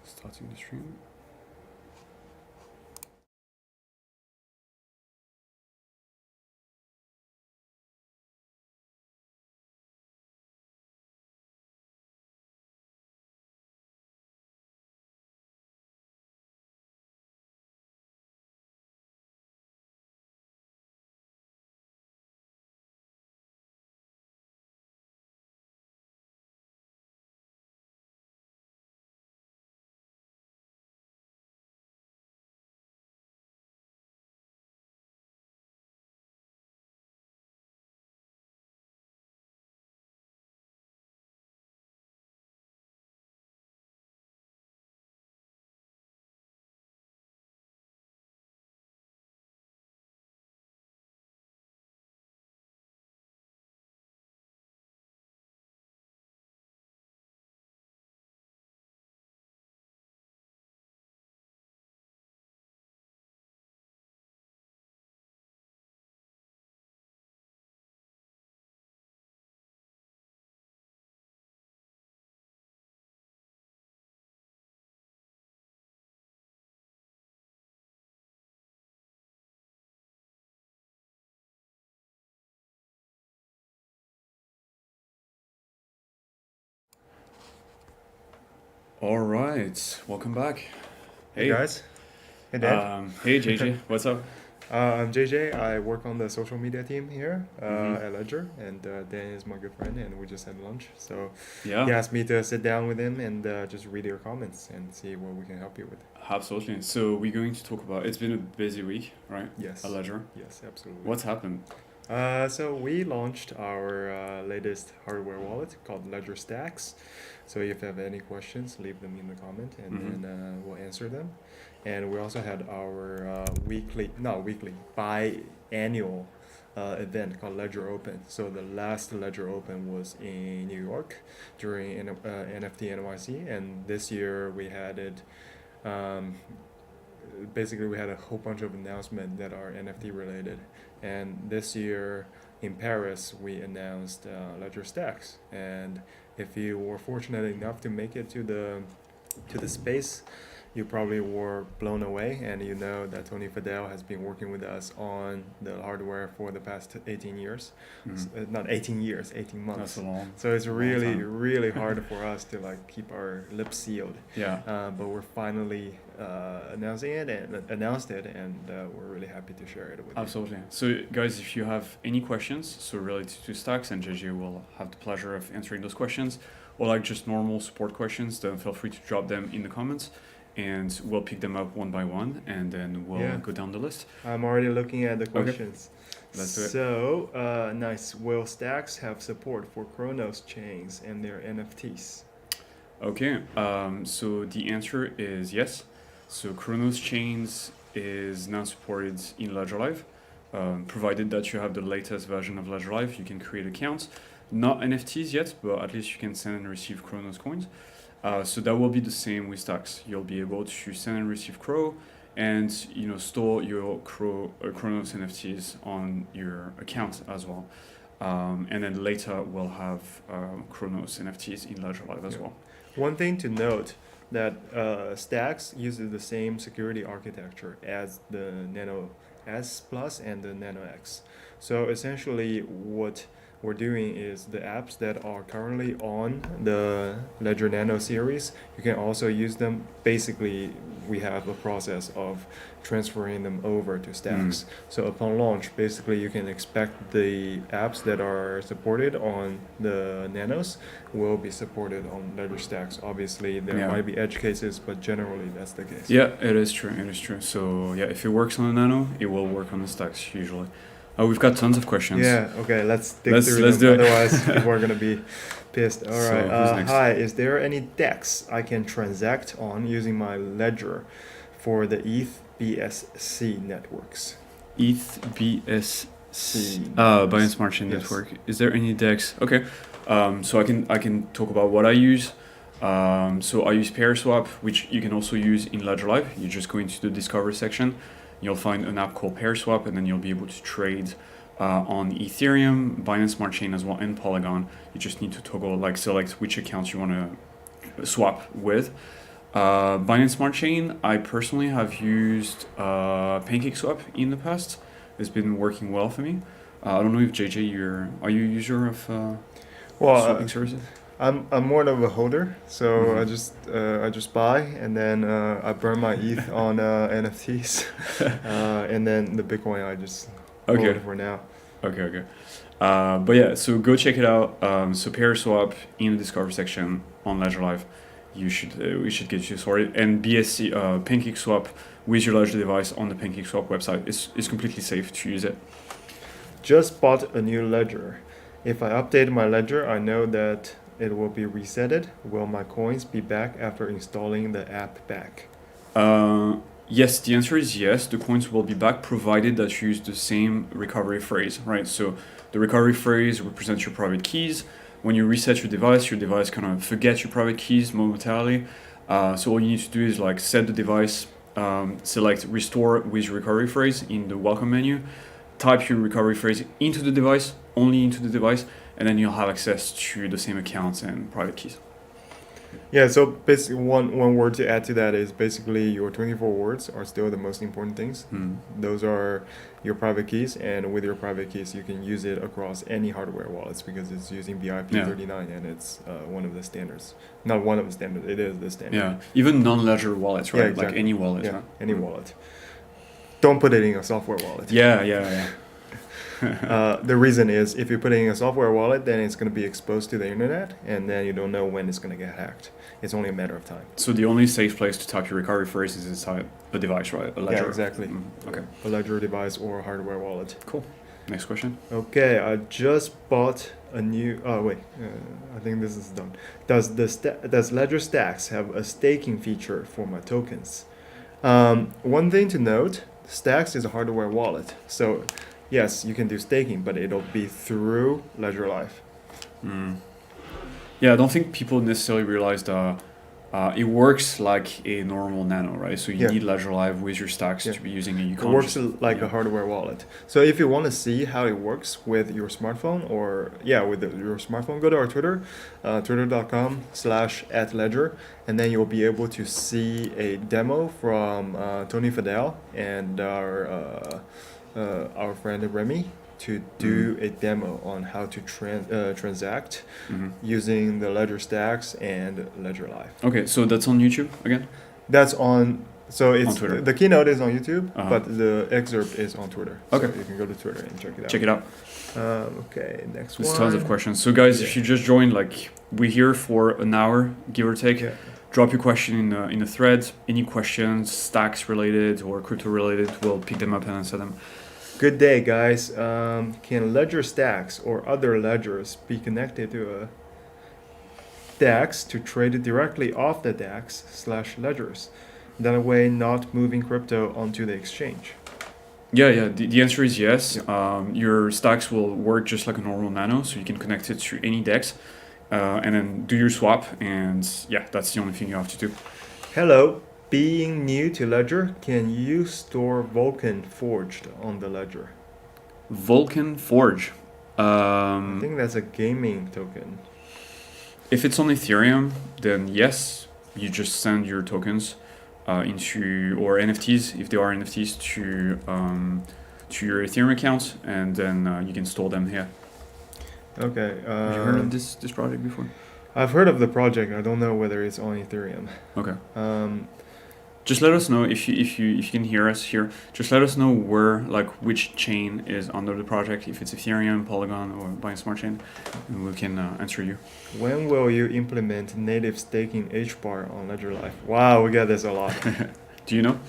Starting the stream. All right, welcome back. Hey guys. Hey Dan. Hey JJ, what's up? I'm JJ. I work on the social media team here Mhm. at Ledger, and Dan is my good friend, and we just had lunch. So he Yeah, asked me to sit down with him and just read your comments and see what we can help you with. absolutely. So we're going to talk about. It's been a busy week, right? Yes. A ledger. Yes, absolutely. What's happened? So we launched our latest hardware wallet called Ledger Stacks. So if you have any questions, leave them in the comment, and Mhm. then we'll answer them. And we also had our not weekly, biannual event called Ledger Open. So the last Ledger Open was in New York during NFT NYC, and this year we had it. Um, Basically, we had a whole bunch of announcements that are NFT related. And this year in Paris, we announced Ledger Stacks. And if you were fortunate enough to make it to the space, you probably were blown away, and you know that Tony Fadell has been working with us on the hardware for the past 18 years. Mhm. Not 18 years, 18 That's months. a long. So it's long really, time. really hard for us to like keep our lips sealed. Yeah, But we're finally announcing it and announced it, and we're really happy to share it with you. absolutely. So guys, if you have any questions, so related to stacks, and JJ will have the pleasure of answering those questions, or like just normal support questions, then feel free to drop them in the comments, and we'll pick them up one by one, and then we'll Yeah. go down the list. I'm already looking at the questions. Let's do it. So, nice. Will stacks have support for Chronos chains and their NFTs? Okay, so the answer is yes. So Chronos Chains is now supported in Ledger Live. Provided that you have the latest version of Ledger Live, you can create accounts. Not NFTs yet, but at least you can send and receive Chronos coins. So that will be the same with stacks. You'll be able to send and receive Crow, and store your Chronos NFTs on your account as well. And then later we'll have Chronos NFTs in Ledger Live as Yeah. well. One thing to note that Stacks uses the same security architecture as the Nano S Plus and the Nano X. So essentially, what we're doing is the apps that are currently on the Ledger Nano series, you can also use them. Basically, we have a process of transferring them over to Stacks. So upon launch, basically you can expect the apps that are supported on the Nanos will be supported on Ledger Stacks. Obviously, there Yeah. might be edge cases, but generally that's the case. Yeah, it is true. It is true. So yeah, if it works on a Nano, it will work on the stacks usually. We've got tons of questions. Yeah, okay, let's dig Let's- through let's them. do it. Otherwise, people are going to be pissed. All So, right. who's next? Hi, is there any DEX I can transact on using my ledger for the ETH BSC networks? ETH BSC. Networks. Binance Smart Chain Yes. Network. Is there any DEX? Okay. So I can talk about what I use. So I use PairSwap, which you can also use in Ledger Live. You just go into the Discover section. You'll find an app called PairSwap, and then you'll be able to trade on Ethereum, Binance Smart Chain as well, and Polygon. You just need to select which accounts you want to swap with. Binance Smart Chain, I personally have used PancakeSwap in the past. It's been working well for me. I don't know if JJ, are you a user of Well, swapping services? I'm more of a holder, so Mhm. I just buy and then I burn my ETH on NFTs, and then the Bitcoin I just hold Okay, for now. okay. But yeah, so go check it out. So PairSwap in the Discover section on Ledger Live. We should get you sorted. And BSC PancakeSwap with your Ledger device on the PancakeSwap website is completely safe to use it. Just bought a new ledger. If I update my ledger, I know that it will be resetted. Will my coins be back after installing the app back? Yes, the answer is yes. The coins will be back provided that you use the same recovery phrase, right? So the recovery phrase represents your private keys. When you reset your device kind of forgets your private keys momentarily. So all you need to do is like set the device, select restore with your recovery phrase in the welcome menu, type your recovery phrase into the device, only into the device, and then you'll have access to the same accounts and private keys. Yeah, so basically one word to add to that is basically your 24 words are still the most important things. Those are your private keys, and with your private keys you can use it across any hardware wallets because it's using BIP39 and it's one of the standards. Not one of the standards, it is the standard. Yeah, even non-ledger wallets, right? Yeah, exactly. Like any wallet. Yeah, huh? any wallet. Don't put it in a software wallet. Yeah. The reason is if you put it in a software wallet, then it's going to be exposed to the internet, and then you don't know when it's going to get hacked. It's only a matter of time. So the only safe place to type your recovery phrase is inside a device, right? A ledger. Yeah, exactly. Okay. A ledger device or a hardware wallet. Cool. Next question. Okay, I just bought a new. Oh wait, I think this is done. Does Ledger Stacks have a staking feature for my tokens? One thing to note: Stacks is a hardware wallet, so yes, you can do staking, but it'll be through Ledger Live. Yeah, I don't think people necessarily realize that it works like a normal Nano, right? So you Yeah. need Ledger Live with your stacks Yeah. to be using it. You It can't works just, like yeah. a hardware wallet. So if you want to see how it works with your smartphone or with your smartphone, go to our Twitter, twitter.com/@ledger, and then you'll be able to see a demo from Tony Fadell and our friend Remy to do a demo on how to transact Mhm. using the Ledger Stacks and Ledger Live. Okay, so that's on YouTube again? That's on. So it's Twitter. the keynote is on YouTube, Uh-huh. but the excerpt is on Twitter. Okay. So you can go to Twitter and check it out. Check it out. Okay, next There's one. tons of questions. So guys, if Yeah. you just joined, like we're here for an hour, give or take. Yeah. Drop your question in the thread. Any questions, stacks related or crypto related, we'll pick them up and answer them. Good day, guys. Can Ledger Stacks or other ledgers be connected to a DAX to trade it directly off the DAX/ledgers? That way, not moving crypto onto the exchange. Yeah. The answer is yes. Your stacks will work just like a normal Nano, so you can connect it to any DEX, and then do your swap. And yeah, that's the only thing you have to do. Hello. Being new to Ledger, can you store Vulkan forged on the Ledger? Vulkan Forge. I think that's a gaming token. If it's on Ethereum, then yes, you just send your tokens into, or NFTs, if they are NFTs, to your Ethereum account, and then you can store them here. Okay. Have you heard of this project before? I've heard of the project. I don't know whether it's on Ethereum. Okay. Just let us know if you can hear us here. Just let us know where, like, which chain is under the project. If it's Ethereum, Polygon, or Binance Smart Chain, and we can answer you. When will you implement native staking HBAR on Ledger Live? Wow, we get this a lot. Do you know?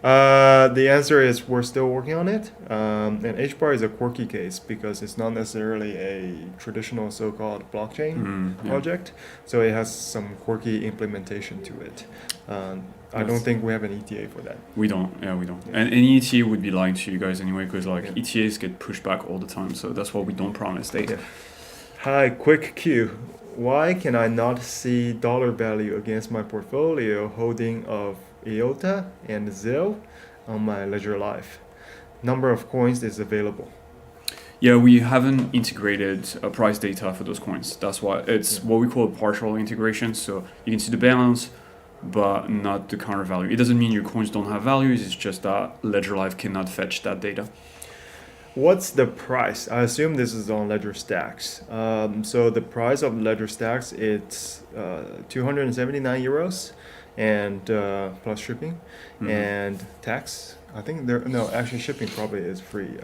The answer is we're still working on it. And HBAR is a quirky case because it's not necessarily a traditional so-called blockchain project. So it has some quirky implementation to it. I don't think we have an ETA for that. We don't. Yeah. Yeah. And any ETA would be lying to you guys anyway, because like Yeah. ETAs get pushed back all the time. So that's why we don't promise date. Yeah. Hi, quick Q. Why can I not see dollar value against my portfolio holding of IOTA and ZIL on my Ledger Live? Number of coins is available. Yeah, we haven't integrated price data for those coins. That's why it's what we call a partial integration. So you can see the balance, but not the counter value. It doesn't mean your coins don't have values. It's just that Ledger Live cannot fetch that data. What's the price? I assume this is on Ledger Stacks. So the price of Ledger Stacks, it's 279 euros, and plus shipping and tax. I think actually shipping probably is free.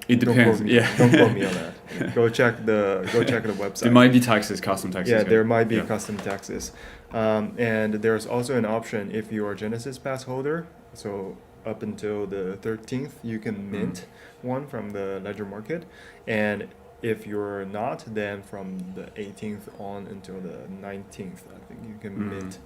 It depends. Don't quote me on that. Go check the website. There might be taxes, custom taxes. Yeah, there might be custom taxes. And there's also an option if you are Genesis Pass holder. So up until the 13th, you can mint one from the Ledger Market, and if you're not, then from the 18th on until the 19th, I think you can mint.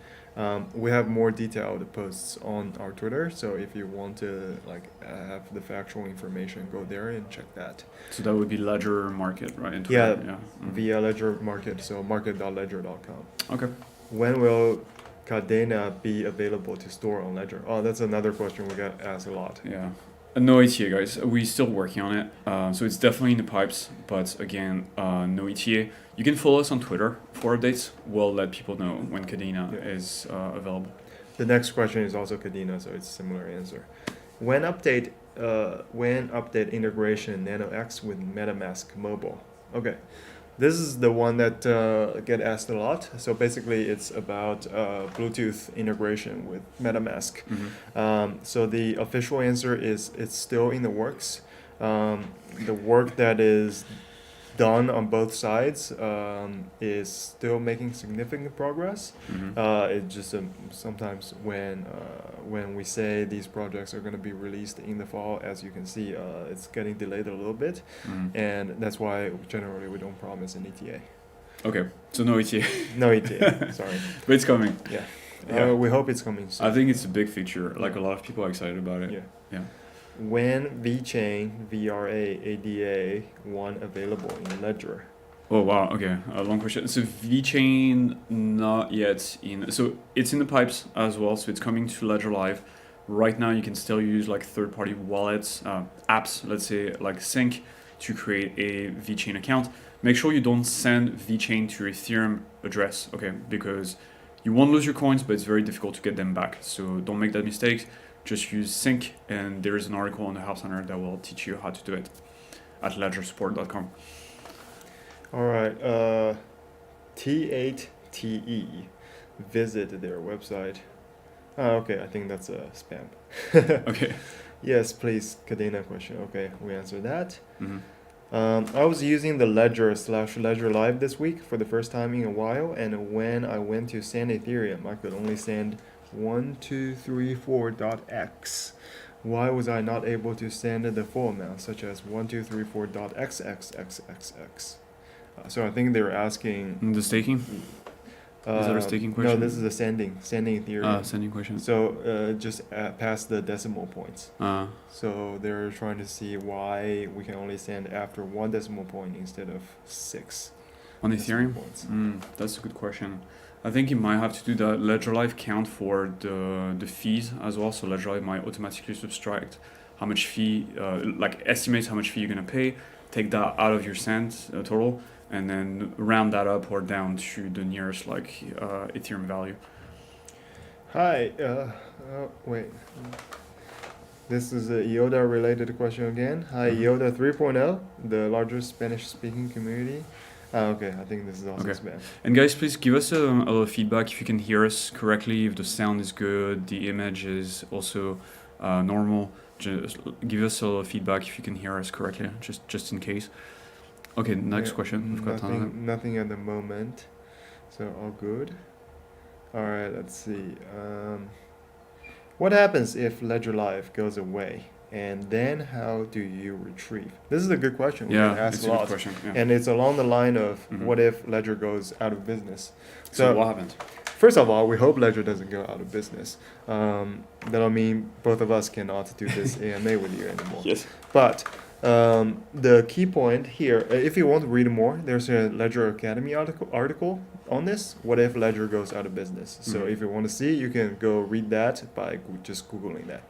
We have more detailed posts on our Twitter, so if you want to have the factual information, go there and check that. So that would be Ledger Market, right? In Yeah, Twitter? via Ledger Market, so market.ledger.com. Okay. When will Cadena be available to store on Ledger? Oh, that's another question we got asked a lot. Yeah. No ETA, guys. We're still working on it. So it's definitely in the pipes, but again, no ETA. You can follow us on Twitter for updates. We'll let people know when Cadena is available. The next question is also Cadena, so it's a similar answer. When update integration NanoX with MetaMask Mobile? Okay. This is the one that get asked a lot. So basically, it's about Bluetooth integration with MetaMask. So the official answer is it's still in the works. The work that is done on both sides is still making significant progress. It just sometimes when we say these projects are going to be released in the fall, as you can see, it's getting delayed a little bit, and that's why generally we don't promise an ETA. Okay, so no ETA. No ETA, sorry. But it's coming. Yeah. We hope it's coming soon. I think it's a big feature. Like a lot of people are excited about it. Yeah. When VeChain VRA ADA 1 available in Ledger? Oh wow, okay, a long question. So VeChain not yet in. So it's in the pipes as well. So it's coming to Ledger Live. Right now, you can still use like third-party wallets, apps. Let's say like Sync to create a VeChain account. Make sure you don't send VeChain to your Ethereum address, okay? Because you won't lose your coins, but it's very difficult to get them back. So don't make that mistake. Just use Sync, and there is an article on the Help Center that will teach you how to do it at ledgersupport.com. All right, T8TE, visit their website. Okay, I think that's a spam. Okay. Yes, please, Cadena question. Okay, we answered that. I was using the Ledger/Ledger Live this week for the first time in a while, and when I went to send Ethereum, I could only send 1234.x. Why was I not able to send the full amount, such as 1234.xxxxx? So I think they were asking. The staking? Is that a staking question? No, this is a sending Ethereum. Sending question. So just past the decimal points. So they're trying to see why we can only send after 1 decimal point instead of 6. On Ethereum? That's a good question. I think you might have to do the Ledger Live count for the fees as well. So Ledger Live might automatically subtract how much fee, estimates how much fee you're gonna pay, take that out of your cents total, and then round that up or down to the nearest Ethereum value. Hi, wait. This is a Yoda related question again. Hi, Yoda 3.0, the largest Spanish speaking community. Okay, I think this is also spam. And guys, please give us a little feedback if you can hear us correctly, if the sound is good, the image is also normal. Just give us a little feedback if you can hear us correctly, just in case. Okay, next question. We've got time. Nothing at the moment, so all good. All right, let's see. What happens if Ledger Live goes away? And then how do you retrieve? This is a good question. We get asked it's a good question. Yeah. And it's along the line of what if Ledger goes out of business? So what happens? First of all, we hope Ledger doesn't go out of business. That'll mean both of us cannot do this AMA with you anymore. Yes. But the key point here, if you want to read more, there's a Ledger Academy article on this. What if Ledger goes out of business? So if you want to see, you can go read that by just Googling that.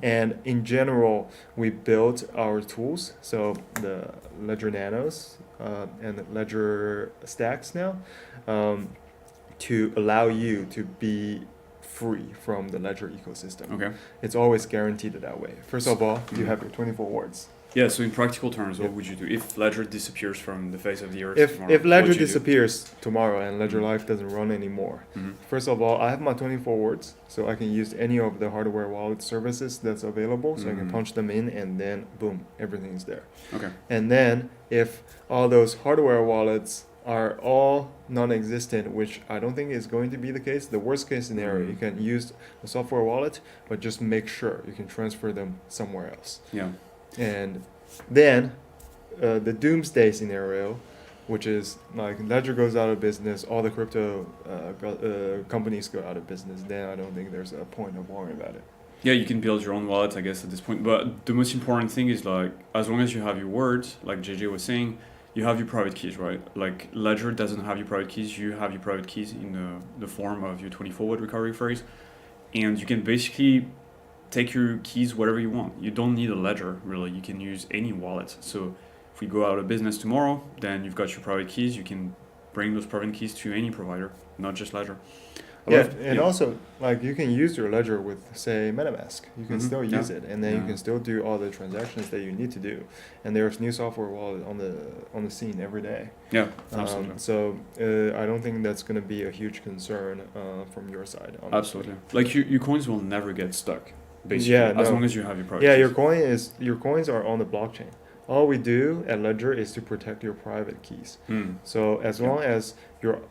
And in general, we built our tools, so the Ledger Nanos and the Ledger Stacks now, to allow you to be free from the Ledger ecosystem. Okay. It's always guaranteed that way. First of all, you have your 24 words. Yeah, so in practical terms, what Yep. would you do if Ledger disappears from the face of the earth If tomorrow? if What Ledger would you do? disappears tomorrow and Ledger Mhm. Live doesn't run anymore, Mhm. first of all, I have my 24 words, so I can use any of the hardware wallet services that's available, so I can Mhm. punch them in, and then boom, everything's there. Okay. And then if all those hardware wallets are all non-existent, which I don't think is going to be the case, the worst case scenario, Mhm. you can use a software wallet, but just make sure you can transfer them somewhere else. Yeah. And then the doomsday scenario, which is like Ledger goes out of business, all the crypto companies go out of business, then I don't think there's a point of worrying about it. Yeah, you can build your own wallet, I guess, at this point. But the most important thing is like, as long as you have your words, like JJ was saying, you have your private keys, right? Like Ledger doesn't have your private keys. You have your private keys in the form of your 24-word recovery phrase, and you can basically take your keys wherever you want. You don't need a ledger, really. You can use any wallet. So if we go out of business tomorrow, then you've got your private keys. You can bring those private keys to any provider, not just Ledger. I Yeah, love- and also like you can use your ledger with say MetaMask. You can Mhm, still yeah. use it, and then you Yeah. can still do all the transactions that you need to do. And there's new software wallet on the scene every day. Yeah, absolutely. So I don't think that's going to be a huge concern from your side. Honestly. Absolutely. Like your coins will never get stuck, basically, Yeah, as no. long as you have your private Yeah, keys. your coins are on the blockchain. All we do at Ledger is to protect your private keys. Hmm. So as Yeah. long as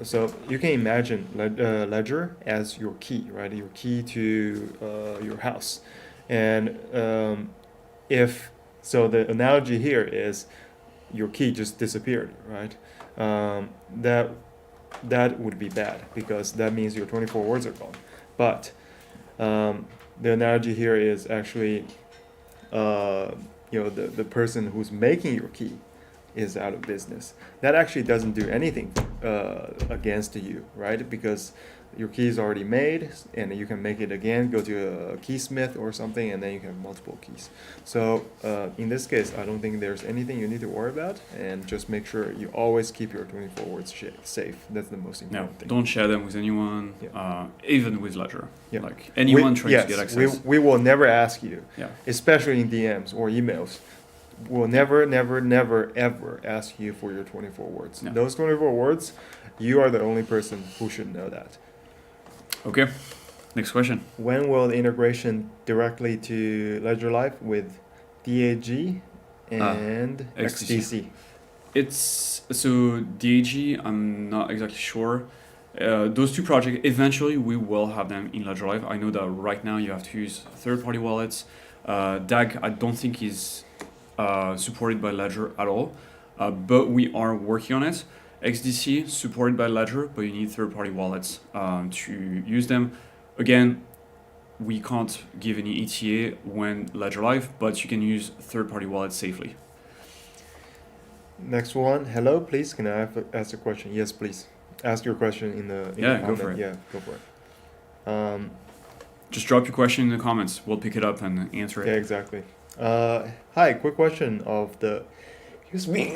so you can imagine Ledger as your key, right? Your key to your house, and if so, the analogy here is your key just disappeared, right? That would be bad because that means your 24 words are gone. But the analogy here is actually the person who's making your key is out of business. That actually doesn't do anything against you, right? Because your key is already made, and you can make it again. Go to a keysmith or something, and then you can have multiple keys. So in this case, I don't think there's anything you need to worry about, and just make sure you always keep your 24 words safe. That's the most No, important thing. don't share them with anyone, Yeah. even with Ledger. Yeah. Like anyone trying yes, to get access. we will never ask you, Yeah. especially in DMs or emails. We'll never, never, never, ever ask you for your 24 words. No. Those 24 words, you are the only person who should know that. Okay. Next question. When will the integration directly to Ledger Live with DAG and XDC. XDC? It's so DAG. I'm not exactly sure. Those two projects, eventually we will have them in Ledger Live. I know that right now you have to use third-party wallets. DAG, I don't think is supported by Ledger at all, but we are working on it. XDC supported by Ledger, but you need third-party wallets to use them. Again, we can't give any ETA when Ledger Live, but you can use third-party wallets safely. Next one. Hello, please. Can I ask a question? Yes, please. Ask your question in the Yeah, the go comment. for it. Yeah, go for it. Just drop your question in the comments. We'll pick it up and answer Yeah, it. exactly. Hi, quick question of the. Excuse me.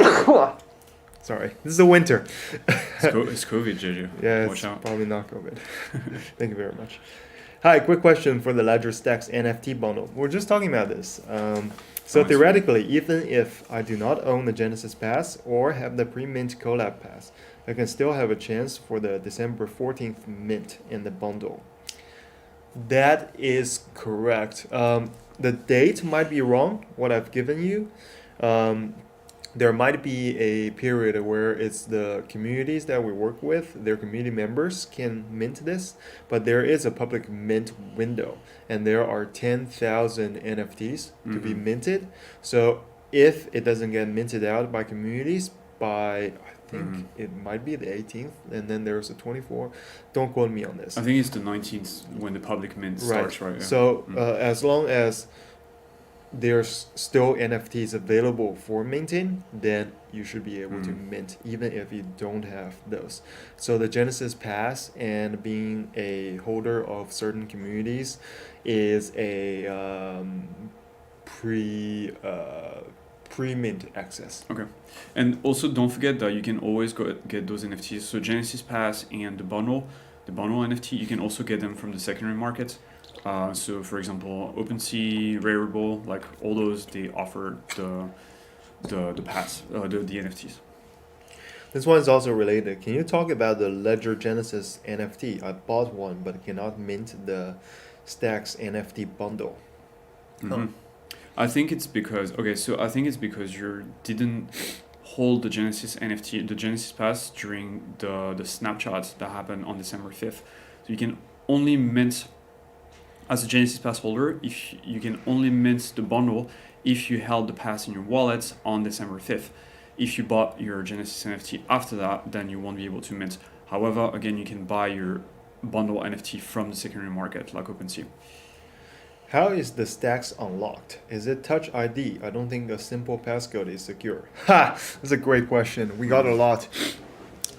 Sorry, this is the winter. It's COVID, JJ. Yeah, Watch it's out. probably not COVID. Thank you very much. Hi, quick question for the Ledger Stacks NFT bundle. We're just talking about this. So Nice. theoretically, even if I do not own the Genesis Pass or have the pre-mint collab pass, I can still have a chance for the December 14th mint in the bundle. That is correct. The date might be wrong, what I've given you. There might be a period where it's the communities that we work with, their community members can mint this, but there is a public mint window, and there are 10,000 NFTs to be Mhm. minted. So if it doesn't get minted out by communities by, I think Mhm. it might be the 18th, and then there's a 24. Don't quote me on this. I think it's the 19th when the public mint starts, right? Yeah. So Mm. as long as there's still NFTs available for minting, then you should be able to Mm. mint even if you don't have those. So the Genesis Pass and being a holder of certain communities is a pre-mint access. And also don't forget that you can always go get those NFTs. So Genesis Pass and the bundle, the bundle NFT, you can also get them from the secondary market. So for example, OpenSea, Rarible, like all those, they offer the pass, the NFTs. This one is also related. Can you talk about the Ledger Genesis NFT? I bought one, but cannot mint the Stacks NFT bundle. Mm-hmm. I think it's because you didn't hold the Genesis NFT, the Genesis Pass during the snapshot that happened on December 5th. So you can only mint as a Genesis Pass holder if you can only mint the bundle if you held the pass in your wallet on December 5th. If you bought your Genesis NFT after that, then you won't be able to mint. However, again, you can buy your bundle NFT from the secondary market like OpenSea. How is the Stacks unlocked? Is it Touch ID? I don't think a simple passcode is secure. Ha! That's a great question. We got a lot.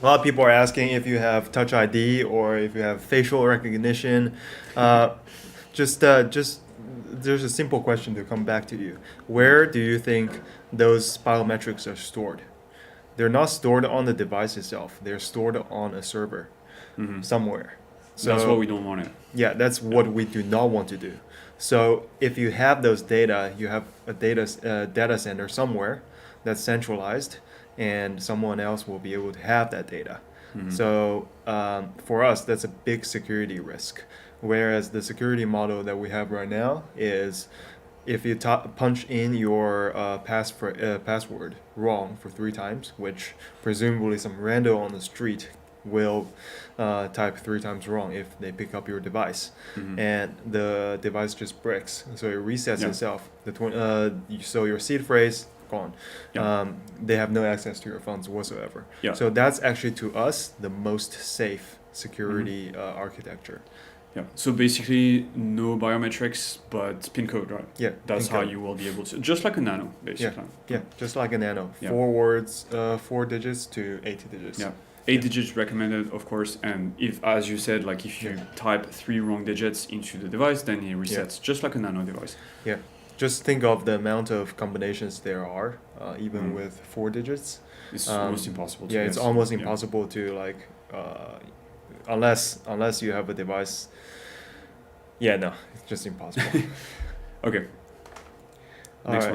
A lot of people are asking if you have Touch ID or if you have facial recognition. Just there's a simple question to come back to you. Where do you think those biometrics are stored? They're not stored on the device itself. They're stored on a server somewhere. So that's what we don't want it. Yeah, that's what we do not want to do. So if you have those data, you have a data center somewhere that's centralized, and someone else will be able to have that data. So for us, that's a big security risk. Whereas the security model that we have right now is if you punch in your password wrong for 3 times, which presumably some rando on the street will type 3 times wrong if they pick up your device, and the device just breaks, so it resets itself. So your seed phrase gone. They have no access to your funds whatsoever. So that's actually to us the most safe security architecture. Yeah. So basically, no biometrics, but PIN code, right? Yeah. That's how you will be able to, just like a nano, basically. Yeah. Just like a nano. Yeah. 4 words, 4 digits to 8 digits. Yeah. 8 digits recommended, of course. And if, as you said, like if you type 3 wrong digits into the device, then it resets, just like a nano device. Yeah. Just think of the amount of combinations there are, even with 4 digits. It's almost impossible to it's almost impossible to like, unless you have a device. Yeah, no, it's just impossible. Okay.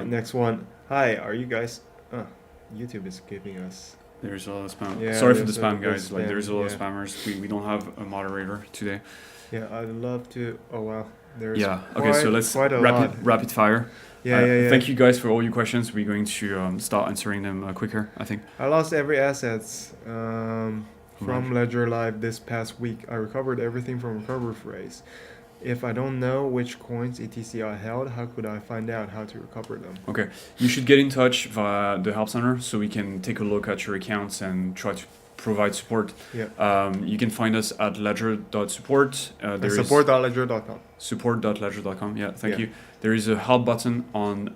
Next one. Hi, are you guys? YouTube is giving us. There's a lot of spam. Yeah, Sorry for the spam, there's guys. Like, spam, there's a lot of spammers. We don't have a moderator today. Yeah, I'd love to. Oh wow, there's. Okay, so let's rapid fire. Yeah. Thank you guys for all your questions. We're going to start answering them quicker, I think. I lost every assets from Ledger Live this past week. I recovered everything from recovery phrase. If I don't know which coins etc. I held, how could I find out how to recover them? Okay, you should get in touch via the help center so we can take a look at your accounts and try to provide support. Yeah. You can find us at ledger.support. Support.ledger.com. Support.ledger.com. Yeah, thank you. There is a help button on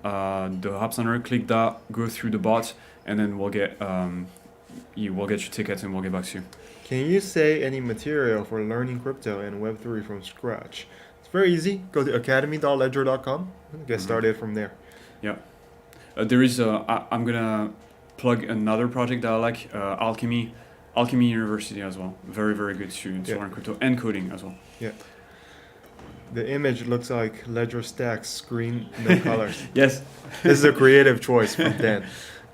the help center. Click that, go through the bot, and then we'll get your ticket and we'll get back to you. Can you say any material for learning crypto and Web3 from scratch? It's very easy. Go to academy.ledger.com. Get started from there. Yeah. There is I'm going to plug another project that I like, Alchemy University as well. Very, very good to learn crypto and coding as well. Yeah. The image looks like Ledger Stacks screen, no colors. Yes. This is a creative choice from Dan.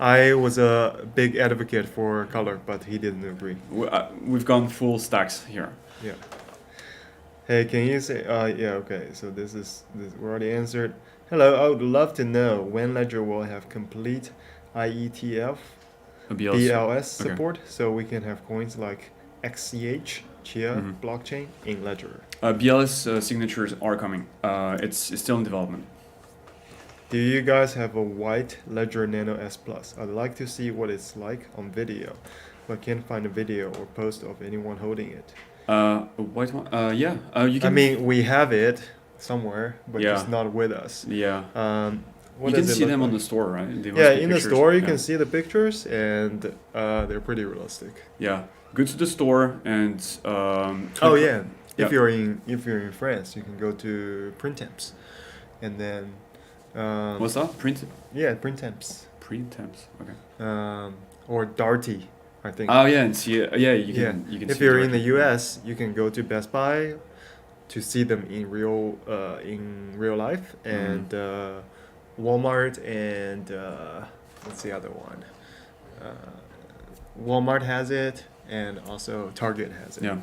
I was a big advocate for color, but he didn't agree. We've gone full stacks here. Yeah. Hey, can you say? Okay. So this we already answered. Hello, I would love to know when Ledger will have complete IETF, BLS support, so we can have coins like XCH, Chia blockchain in Ledger. BLS signatures are coming. It's still in development. Do you guys have a white Ledger Nano S Plus? I'd like to see what it's like on video, but can't find a video or post of anyone holding it. A white one? Yeah. You can. I mean, we have it somewhere, but just not with us. Yeah. You can see them on the store, right? In the store you can see the pictures, and they're pretty realistic. Yeah. Go to the store and. If you're in France, you can go to Printemps, and then. What's that? Print? Yeah, Printemps. Printemps. Okay. Or Darty. I think. Oh yeah, and see, yeah, you Yeah. can you can. If see you're in the directly. U.S., you can go to Best Buy to see them in real life, Mhm. and Walmart and what's the other one? Uh, Walmart has it, and also Target has it. Yeah.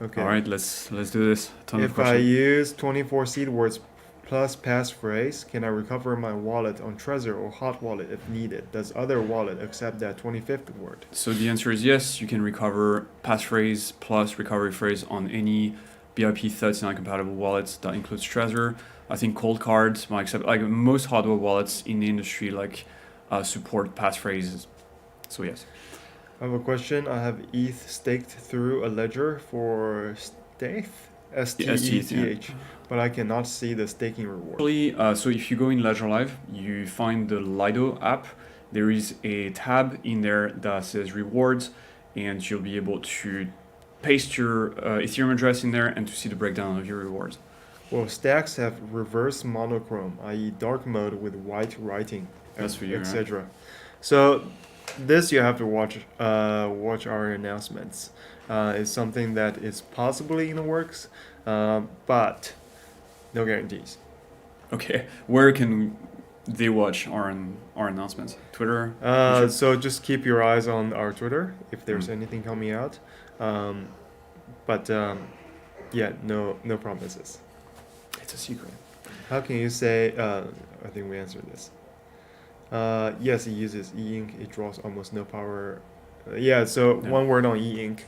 Okay. All right, let's do this. Ton of If I questions. use 24 seed words plus passphrase, can I recover my wallet on Trezor or Hot Wallet if needed? Does other wallet accept that 25th word? So the answer is yes. You can recover passphrase plus recovery phrase on any BIP39 compatible wallets. That includes Trezor. I think cold cards might accept, like most hardware wallets in the industry, like support passphrases. So yes. I have a question. I have ETH staked through a ledger for Steth, Yeah, STETH, yeah. STETH, but I cannot see the staking reward. Actually, so if you go in Ledger Live, you find the Lido app. There is a tab in there that says rewards, and you'll be able to paste your Ethereum address in there and to see the breakdown of your rewards. Well, stacks have reverse monochrome, i.e., dark mode with white writing, That's for you, right? etc. So, this you have to watch. Watch our announcements. It's something that is possibly in the works, but no guarantees. Okay, where can they watch our announcements? Twitter? YouTube? So just keep your eyes on our Twitter if there's Mm. anything coming out. But yeah, no promises. It's a secret. How can you say? I think we answered this. Yes, it uses e-ink. It draws almost no power. Yeah, so Yeah. one word on e-ink.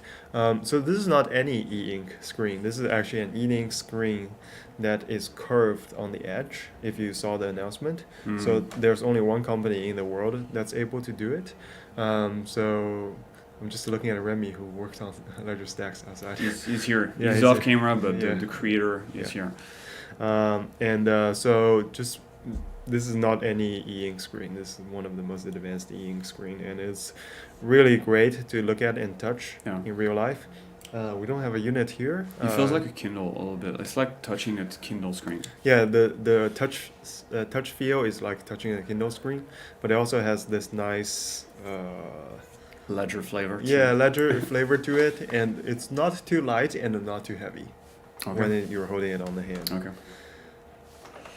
So this is not any e-ink screen. This is actually an e-ink screen that is curved on the edge, if you saw the announcement. Mm. So there's only one company in the world that's able to do it. So I'm just looking at Remy, who works on Ledger Stacks outside. He's here. Yeah, he's he's off here. camera, but Yeah. the creator is Yeah. here. So just this is not any e-ink screen. This is one of the most advanced e-ink screen, and it's really great to look at and touch Yeah. in real life. We don't have a unit here. It feels like a Kindle a little bit. It's like touching a Kindle screen. Yeah, the touch feel is like touching a Kindle screen, but it also has this nice Ledger flavor. yeah ledger flavor to it, and it's not too light and not too heavy when you're holding it on the hand. Okay.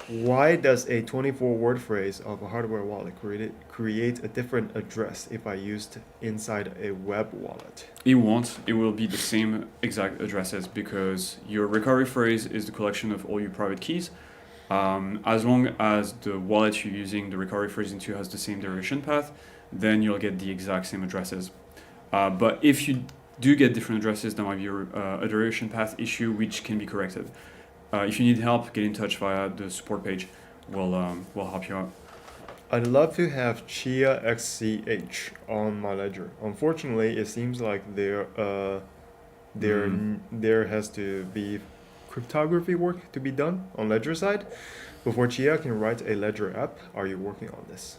Why does a 24 word phrase of a hardware wallet create a different address if I used inside a web wallet? It won't. It will be the same exact addresses because your recovery phrase is the collection of all your private keys. As long as the wallet you're using the recovery phrase into has the same derivation path, then you'll get the exact same addresses. But if you do get different addresses, there might be a derivation path issue which can be corrected. If you need help, get in touch via the support page. We'll help you out. I'd love to have Chia XCH on my ledger. Unfortunately, it seems like there has to be cryptography work to be done on ledger side before Chia can write a ledger app. Are you working on this?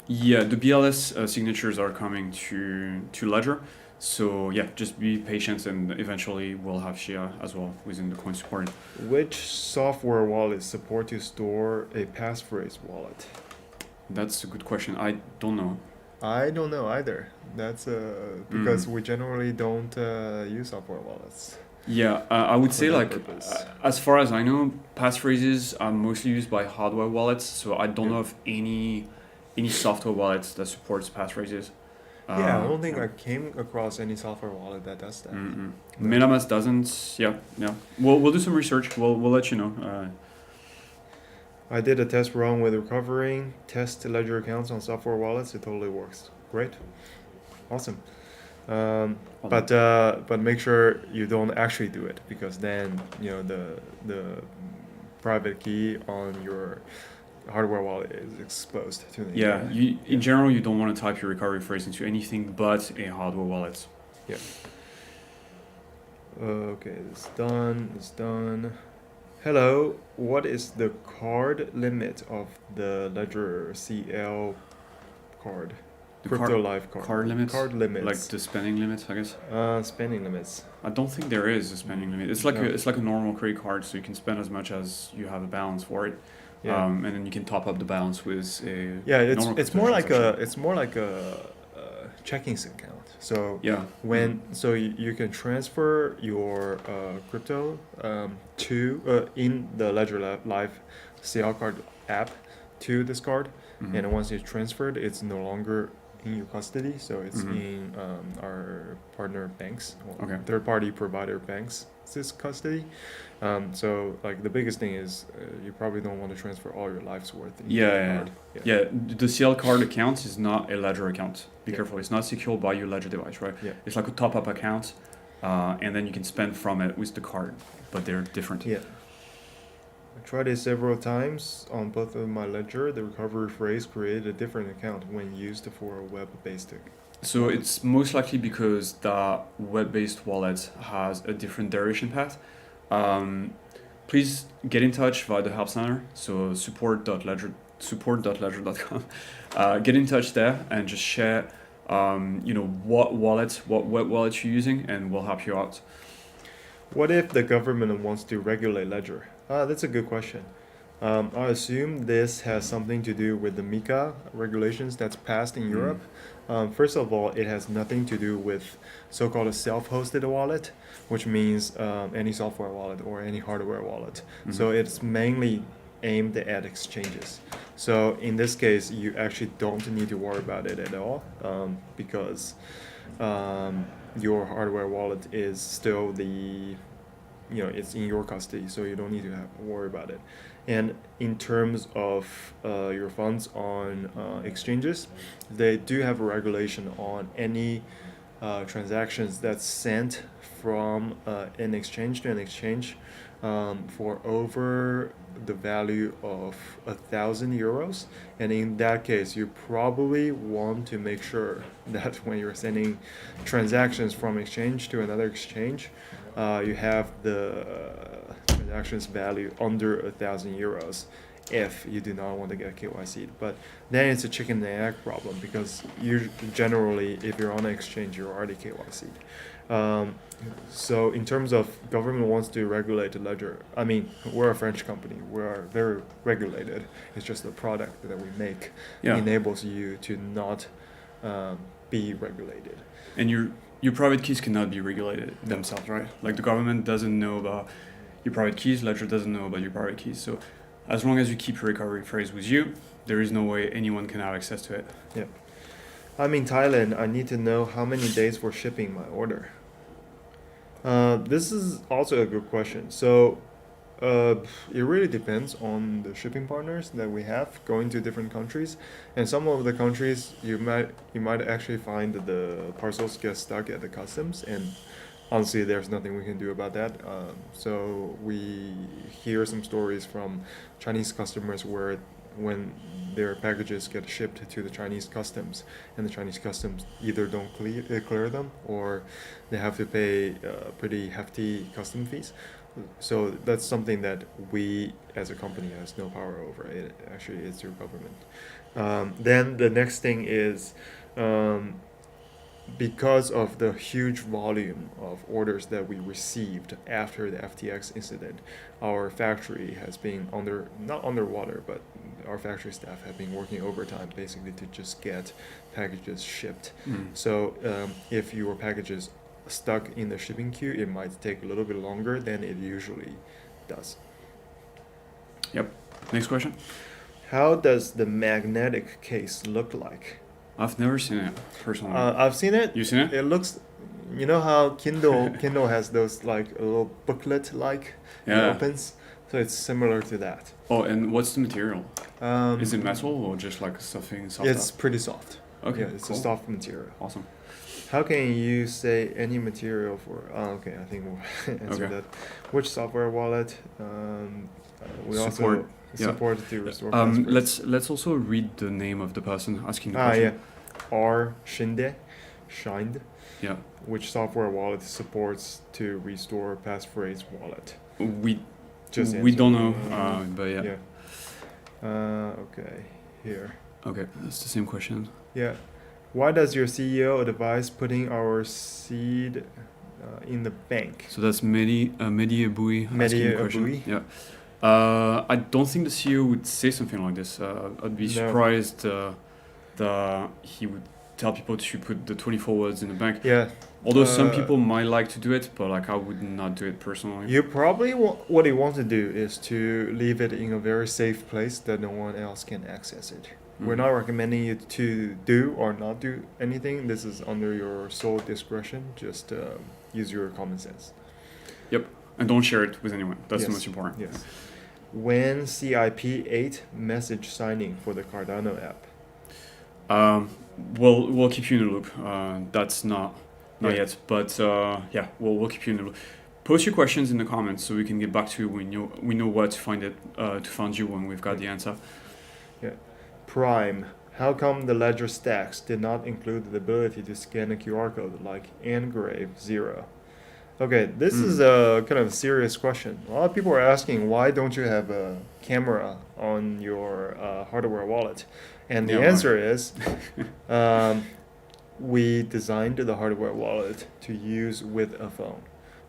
Yeah, the BLS signatures are coming to Ledger. So yeah, just be patient, and eventually we'll have Shia as well within the coin support. Which software wallets support to store a passphrase wallet? That's a good question. I don't know. I don't know either. That's because we generally don't use software wallets. Yeah, I would For say that like purpose. as far as I know, passphrases are mostly used by hardware wallets. So I don't Yeah. know of any software wallets that supports passphrases. Yeah, I don't think I came across any software wallet that does that. Mm-mm. No. MetaMask doesn't. Yeah. We'll do some research. We'll let you know. I did a test run with recovering test ledger accounts on software wallets. It totally works. Great, awesome. But make sure you don't actually do it, because then the private key on your hardware wallet is exposed to the Yeah, internet. in general, you don't want to type your recovery phrase into anything but a hardware wallet. Okay, it's done. It's done. Hello, what is the card limit of the Ledger CL card? The Crypto Life card. card limits? Card limits. Like the spending limit, I guess. Spending limits. I don't think there is a spending limit. It's like No. it's like a normal credit card, so you can spend as much as you have a balance for it. Yeah. And then you can top up the balance with a Yeah, normal it's more like transaction. a checkings account. So Yeah. when so you can transfer your crypto to in the Ledger Live CL card app to this card, Mhm. and once it's transferred, it's no longer in your custody. So it's Mhm. in our partner banks or Okay. third-party provider banks' custody. So like the biggest thing is you probably don't want to transfer all your life's worth into Yeah, the yeah, card. yeah. The CL card account is not a Ledger account. Be Yeah. careful. It's not secured by your Ledger device, right? Yeah. It's like a top-up account, and then you can spend from it with the card, but they're different. Yeah. I tried it several times on both of my ledger. The recovery phrase created a different account when used for a web-based. So it's most likely because the web-based wallet has a different direction path. Please get in touch via the help center. So support.ledger.com. Get in touch there and just share, what web wallet you're using, and we'll help you out. What if the government wants to regulate ledger? That's a good question. I assume this has something to do with the MiCA regulations that's passed in Europe. First of all, it has nothing to do with so-called a self-hosted wallet, which means any software wallet or any hardware wallet. Mhm. So it's mainly aimed at exchanges. So in this case, you actually don't need to worry about it at all because your hardware wallet is still it's in your custody, so you don't need to worry about it. And in terms of your funds on exchanges, they do have a regulation on any transactions that's sent from an exchange to an exchange for over the value of 1,000 euros. And in that case, you probably want to make sure that when you're sending transactions from exchange to another exchange, you have the transactions value under 1,000 euros if you do not want to get KYC'd. But then it's a chicken and egg problem because you generally, if you're on an exchange, you're already KYC'd. So in terms of government wants to regulate the ledger, I mean, we're a French company. We are very regulated. It's just the product that we make enables you to not be regulated. And your private keys cannot be regulated themselves, right? Like the government doesn't know about your private keys, Ledger doesn't know about your private keys. So as long as you keep your recovery phrase with you, there is no way anyone can have access to it. Yeah. I'm in Thailand. I need to know how many days for shipping my order. This is also a good question. So it really depends on the shipping partners that we have going to different countries. And some of the countries you might actually find that the parcels get stuck at the customs, and honestly there's nothing we can do about that. So we hear some stories from Chinese customers where when their packages get shipped to the Chinese customs, and the Chinese customs either don't clear them, or they have to pay pretty hefty custom fees. So that's something that we as a company has no power over. It actually is your government. Then the next thing is because of the huge volume of orders that we received after the FTX incident, our factory has been not underwater, but our factory staff have been working overtime basically to just get packages shipped. So if your package is stuck in the shipping queue, it might take a little bit longer than it usually does. Yep. Next question. How does the magnetic case look like? I've never seen it personally. I've seen it. You seen it? It looks, you know how Kindle has those like a little booklet like it opens, so it's similar to that. Oh, and what's the material? Is it metal or just like something soft? It's pretty soft. Okay, Yeah, it's cool. a soft material. Awesome. How can you say any material for? Okay, I think we'll answer that. Which software wallet? We Support. also support to restore passwords. Let's also read the name of the person asking the Ah, question. yeah. R. Shined. Yeah. Which software wallet supports to restore passphrase wallet? We Just don't know, but yeah. Yeah. Okay. Here. Okay, that's the same question. Yeah. Why does your CEO advise putting our seed in the bank? So that's Mehdi Aboui asking Mehdi the question. Aboui? Yeah. I don't think the CEO would say something like this. I'd be surprised that he would tell people to put the 24 words in the bank. Yeah. Although some people might like to do it, but like I would not do it personally. You probably what you want to do is to leave it in a very safe place that no one else can access it. We're not recommending you to do or not do anything. This is under your sole discretion. Just use your common sense. Yep, and don't share it with anyone. That's the Yes. most important. Yes. When CIP8 message signing for the Cardano app? We'll keep you in the loop. That's not Yeah. yet, but yeah, we'll keep you in the loop. Post your questions in the comments so we can get back to you. We know where to find you when we've got the answer. Prime. How come the ledger stacks did not include the ability to scan a QR code like Engrave 0? Okay, this is a kind of serious question. A lot of people are asking, why don't you have a camera on your hardware wallet? And the Yeah, why? answer is, we designed the hardware wallet to use with a phone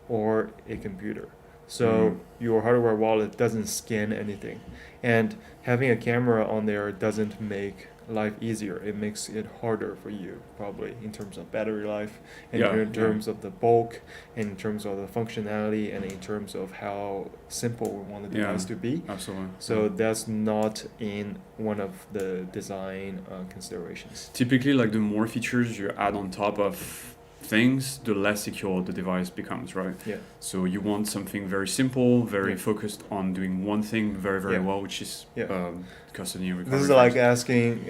or a computer. So your hardware wallet doesn't scan anything. And having a camera on there doesn't make life easier. It makes it harder for you, probably, in terms of battery life, and in terms of the bulk, and in terms of the functionality, and in terms of how simple we want the device to be. Absolutely. So that's not in one of the design considerations. Typically, like the more features you add on top of things, the less secure the device becomes, right? Yeah. So you want something very simple, very Yeah. focused on doing one thing very Yeah. well, which is Yeah. custody and recovery. This is like asking,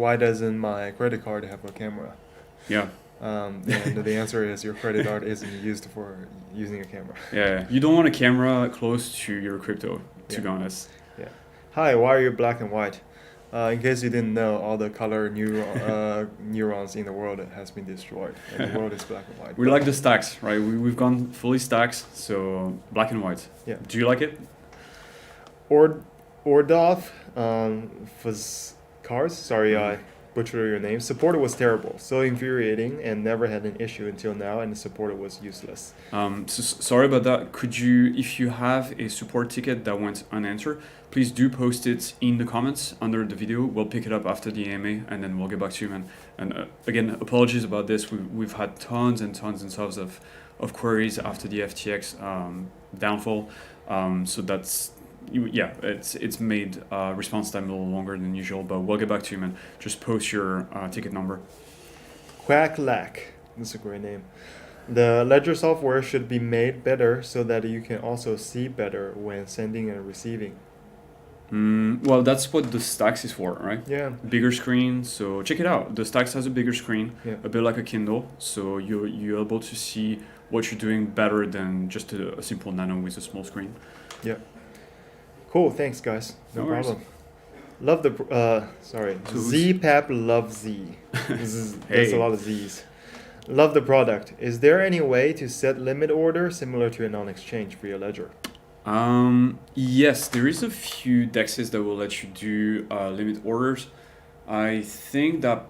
why doesn't my credit card have a camera? Yeah. And the answer is your credit card isn't used for using a camera. Yeah. You don't want a camera close to your crypto, to be honest. Hi, why are you black and white? In case you didn't know, all the color neurons in the world has been destroyed, and the world is black and white. We like the stacks, right? We've gone fully stacks, so black and white. Yeah. Do you like it? Ordov, Cars, sorry, I butchered your name. Support was terrible, so infuriating, and never had an issue until now, and the support was useless. Sorry about that. Could you, if you have a support ticket that went unanswered, please do post it in the comments under the video. We'll pick it up after the AMA, and then we'll get back to you, man. And again, apologies about this. We've had tons and tons of queries after the FTX downfall. So that's, it's made response time a little longer than usual, but we'll get back to you, man. Just post your ticket number. Quacklack, that's a great name. The ledger software should be made better so that you can also see better when sending and receiving. Well, that's what the Stacks is for, right? Yeah. Bigger screen, so check it out. The Stacks has a bigger screen, Yeah. a bit like a Kindle, so you're able to see what you're doing better than just a simple Nano with a small screen. Yeah. Cool, thanks guys. No No worries. problem. Love the ZPAP loves Z. There's Hey. a lot of Z's. Love the product. Is there any way to set limit order similar to a non-exchange for your ledger? Yes, there is a few dexes that will let you do limit orders. I think that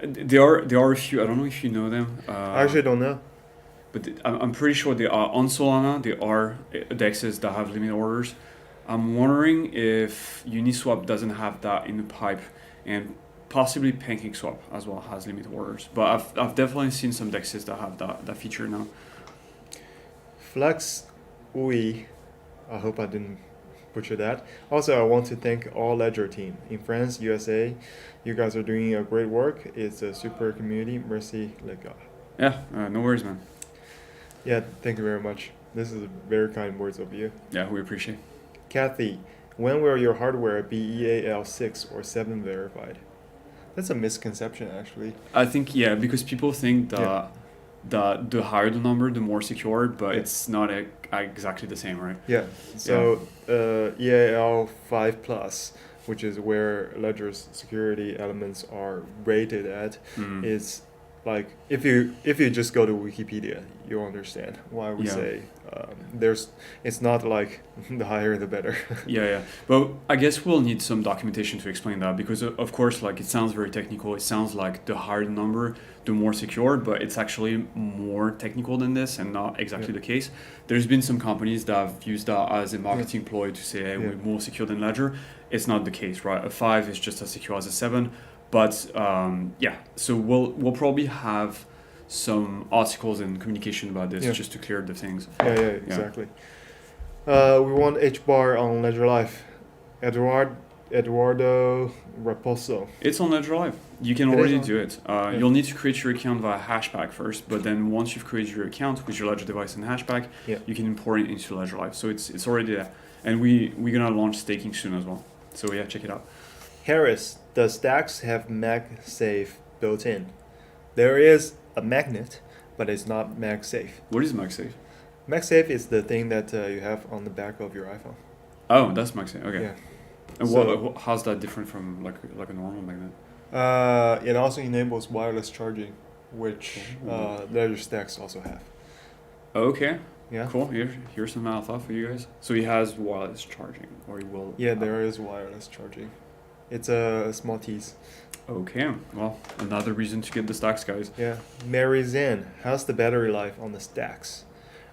there are a few. I don't know if you know them. I actually don't know. But I'm pretty sure they are on Solana. There are dexes that have limit orders. I'm wondering if Uniswap doesn't have that in the pipe, and possibly PancakeSwap as well has limit orders. But I've definitely seen some dexes that have that feature now. Flex Ui, I hope I didn't butcher that. Also, I want to thank all Ledger team in France, USA. You guys are doing a great work. It's a super community. Merci, les gars. Yeah, no worries, man. Yeah, thank you very much. This is very kind words of you. Yeah, we appreciate. Kathy, when will your hardware be EAL6 or 7 verified? That's a misconception, actually. I think because people think that the higher the number, the more secure, but it's not exactly the same, right? Yeah. So EAL5 plus, which is where Ledger's security elements are rated at, is like if you just go to Wikipedia, you'll understand why we Yeah. say it's not like the higher the better. Yeah. But I guess we'll need some documentation to explain that because, of course, like it sounds very technical. It sounds like the higher the number, the more secure, but it's actually more technical than this and not exactly the case. There's been some companies that have used that as a marketing ploy to say, hey, we're more secure than Ledger. It's not the case, right? A 5 is just as secure as a 7. But so we'll probably have some articles and communication about this just to clear the things. Yeah, exactly. We want HBAR on Ledger Live. Eduardo Raposo. It's on Ledger Live. You can already do it. You'll need to create your account via Hashback first, but then once you've created your account with your Ledger device and Hashback, you can import it into Ledger Live. So it's already there. And we're gonna launch staking soon as well. So yeah, check it out. Harris, does Stacks have MagSafe built in? There is a magnet, but it's not MagSafe. What is MagSafe? MagSafe is the thing that you have on the back of your iPhone. Oh, that's MagSafe. Okay. Yeah. And So- how's that different from like a normal magnet? It also enables wireless charging, which Ledger Stacks also have. Okay. Yeah. Cool. Here's some alpha for you guys. So he has wireless charging, or he will. Yeah, there is wireless charging. It's a small tease. Okay. Well, another reason to get the Stacks, guys. Yeah. Mary Zen, how's the battery life on the Stacks?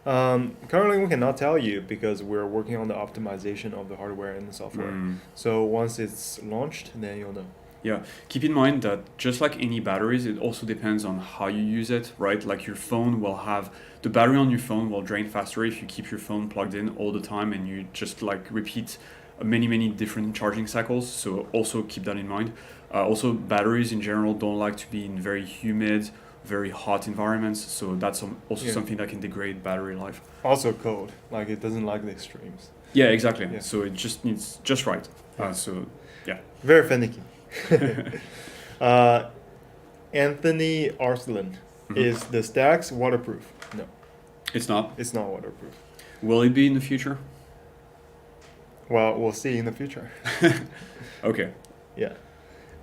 Currently, we cannot tell you because we're working on the optimization of the hardware and the software. So once it's launched, then you'll know. Yeah, keep in mind that just like any batteries, it also depends on how you use it, right? Like your phone will have, the battery on your phone will drain faster if you keep your phone plugged in all the time and you just like repeat many different charging cycles. So also keep that in mind. Also, batteries in general don't like to be in very humid, very hot environments. So that's also something that can degrade battery life. Also cold, like it doesn't like the extremes. Yeah, exactly. Yeah. So it just needs just right. Yeah. Very finicky. Anthony Arslan, is the Stacks waterproof? No, It's not. it's not waterproof. Will it be in the future? Well, we'll see in the future. Okay. Yeah.